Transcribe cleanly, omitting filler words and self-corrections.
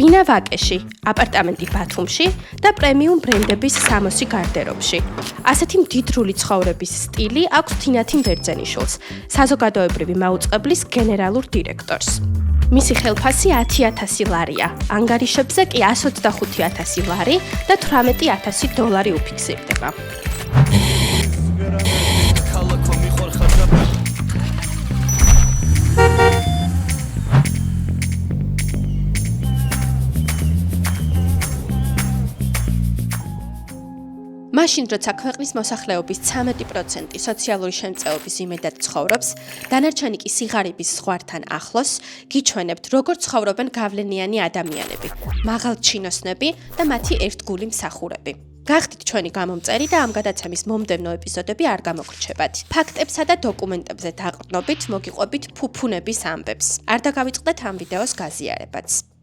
ბინა ვაკეში, აპარტამენტი ბათუმში და პრემიუმ ბრენდების 60 გარდერობში. ასეთი მდიდრული ცხოვრების სტილი აქვს თინათი ბერძენიშვილს, საზოგადოებრივი მაუწყებლის გენერალურ დირექტორს. მისი ხელფასი 10,000 ლარია, ანგარიშებზე კი 125,000 ლარი და $18,000 უფიქსირდება. მაშინ, როცა ქვეყნის მოსახლეობის 13% სოციალური შემწეობის იმედად ცხოვრობს, დანარჩენი კი სიღარიბის ზღვართან ახლოს, გიჩვენებთ, როგორ ცხოვრობენ გავლენიანი ადამიანები, მაღალჩინოსნები და მათი ერთგული მსახურები. გახდით ჩვენი გამომწერი და ამ გადაცემის მომდევნო ეპიზოდები არ გამოგრჩებათ. ფაქტებსა და დოკუმენტებზე დაყრდნობით, მოგიყვებით ფუფუნების ამბებს. არ დაგავიწყდეთ ამ ვიდეოს გაზიარებაც.